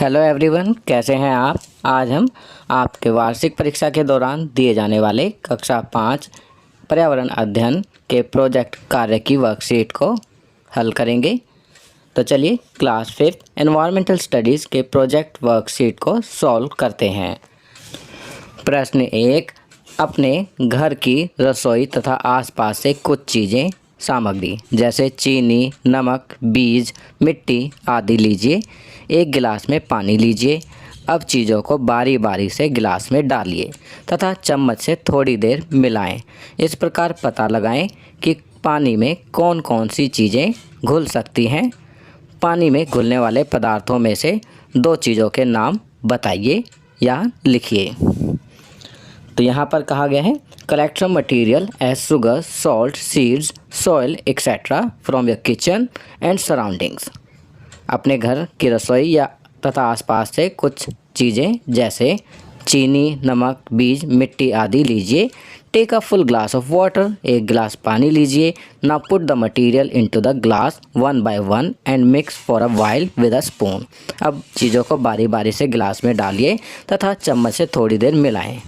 Hello everyone, कैसे हैं आप। आज हम आपके वार्षिक परीक्षा के दौरान दिए जाने वाले कक्षा 5 पर्यावरण अध्ययन के प्रोजेक्ट कार्य की वर्कशीट को हल करेंगे। तो चलिए क्लास 5 एनवायरमेंटल स्टडीज़ के प्रोजेक्ट वर्कशीट को सॉल्व करते हैं। प्रश्न 1, अपने घर की रसोई तथा आसपास से कुछ चीज़ें सामग्री जैसे चीनी, नमक, बीज, मिट्टी आदि लीजिए। एक गिलास में पानी लीजिए। अब चीज़ों को बारी बारी से गिलास में डालिए तथा चम्मच से थोड़ी देर मिलाएं। इस प्रकार पता लगाएं कि पानी में कौन कौन सी चीज़ें घुल सकती हैं। पानी में घुलने वाले पदार्थों में से दो चीज़ों के नाम बताइए या लिखिए। तो यहाँ पर कहा गया है collect some material as sugar, salt, seeds, soil etcetera from your kitchen and surroundings. अपने घर की रसोई या तथा आसपास से कुछ चीज़ें जैसे चीनी, नमक, बीज, मिट्टी आदि लीजिए। Take a full glass of water, एक गिलास पानी लीजिए। Now put the material into the glass one by one and mix for a while with a spoon. अब चीज़ों को बारी बारी से गिलास में डालिए तथा चम्मच से थोड़ी देर मिलाएं।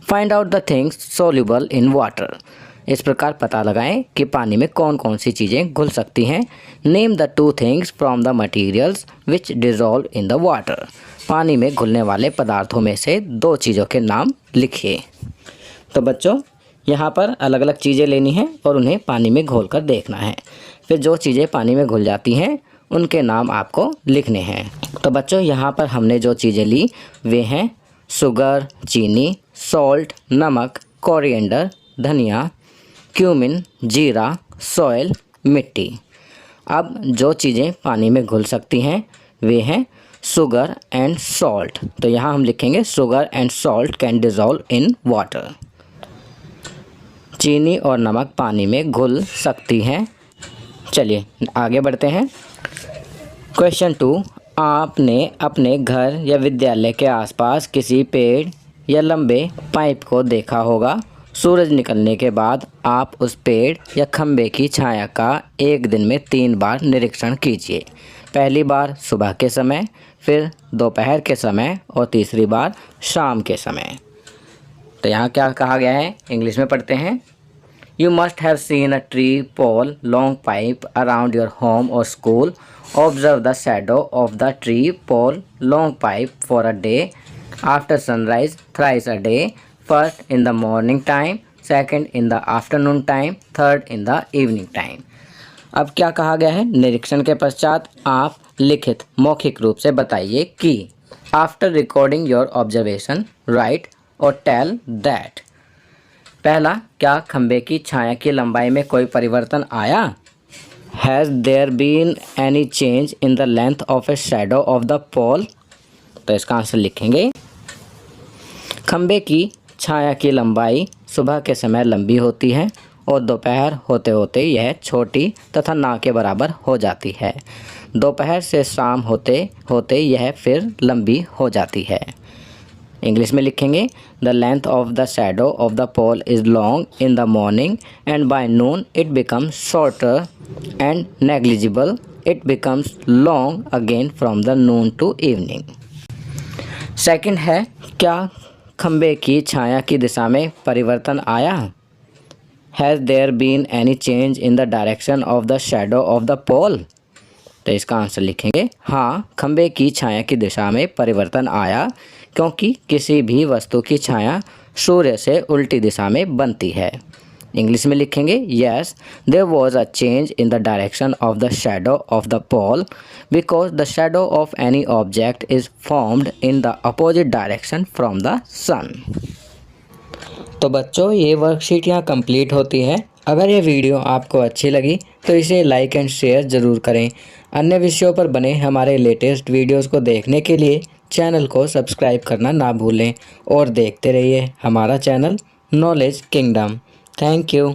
Find out the things soluble in water. इस प्रकार पता लगाएं कि पानी में कौन कौन सी चीज़ें घुल सकती हैं। Name the two things from the materials which dissolve in the water. पानी में घुलने वाले पदार्थों में से दो चीज़ों के नाम लिखिए। तो बच्चों, यहाँ पर अलग अलग चीज़ें लेनी हैं और उन्हें पानी में घोल कर देखना है। फिर जो चीज़ें पानी में घुल जाती हैं उनके नाम आपको लिखने हैं। तो बच्चों, यहाँ पर हमने जो चीज़ें ली वे हैं शुगर, चीनी, सॉल्ट, नमक, कोरिएंडर, धनिया, क्यूमिन, जीरा, सॉइल, मिट्टी। अब जो चीज़ें पानी में घुल सकती हैं वे हैं शुगर एंड सॉल्ट। तो यहाँ हम लिखेंगे sugar and salt can dissolve in water. चीनी और नमक पानी में घुल सकती हैं। चलिए आगे बढ़ते हैं। क्वेश्चन 2, आपने अपने घर या विद्यालय के आसपास किसी पेड़ या लंबे पाइप को देखा होगा। सूरज निकलने के बाद आप उस पेड़ या खंभे की छाया का एक दिन में 3 बार निरीक्षण कीजिए। पहली बार सुबह के समय, फिर दोपहर के समय और तीसरी बार शाम के समय। तो यहाँ क्या कहा गया है, इंग्लिश में पढ़ते हैं। You must have seen a tree pole, long pipe around your home or school. Observe the shadow of the tree pole, long pipe for a day. After sunrise, thrice a day. First in the morning time, second in the afternoon time, third in the evening time. अब क्या कहा गया है, निरीक्षण के पश्चात आप लिखित मौखिक रूप से बताइए कि after recording your observation right और टेल दैट। पहला, क्या खंबे की छाया की लंबाई में कोई परिवर्तन आया। Has there been any change in the length of a shadow of the pole. तो इसका आंसर लिखेंगे। खंबे की छाया की लंबाई सुबह के समय लंबी होती है और दोपहर होते होते यह छोटी तथा ना के बराबर हो जाती है। दोपहर से शाम होते होते यह फिर लंबी हो जाती है। इंग्लिश में लिखेंगे the length of the shadow of the pole is long in the morning and by noon it becomes shorter and negligible. It becomes long again from the noon to evening. Second है, क्या खंबे की छाया की दिशा में परिवर्तन आया। Has there been any change in the direction of the shadow of the pole. तो इसका आंसर लिखेंगे हाँ, खंबे की छाया की दिशा में परिवर्तन आया क्योंकि किसी भी वस्तु की छाया सूर्य से उल्टी दिशा में बनती है। इंग्लिश में लिखेंगे yes, there was a change in the direction of the shadow of the pole because the shadow of any object is formed in the opposite direction from the sun. तो बच्चों, ये वर्कशीट यहाँ complete होती है। अगर ये video आपको अच्छी लगी तो इसे लाइक एंड शेयर ज़रूर करें। अन्य विषयों पर बने हमारे लेटेस्ट वीडियोज़ को देखने के लिए चैनल को सब्सक्राइब करना ना भूलें और देखते रहिए हमारा channel knowledge kingdom. Thank you.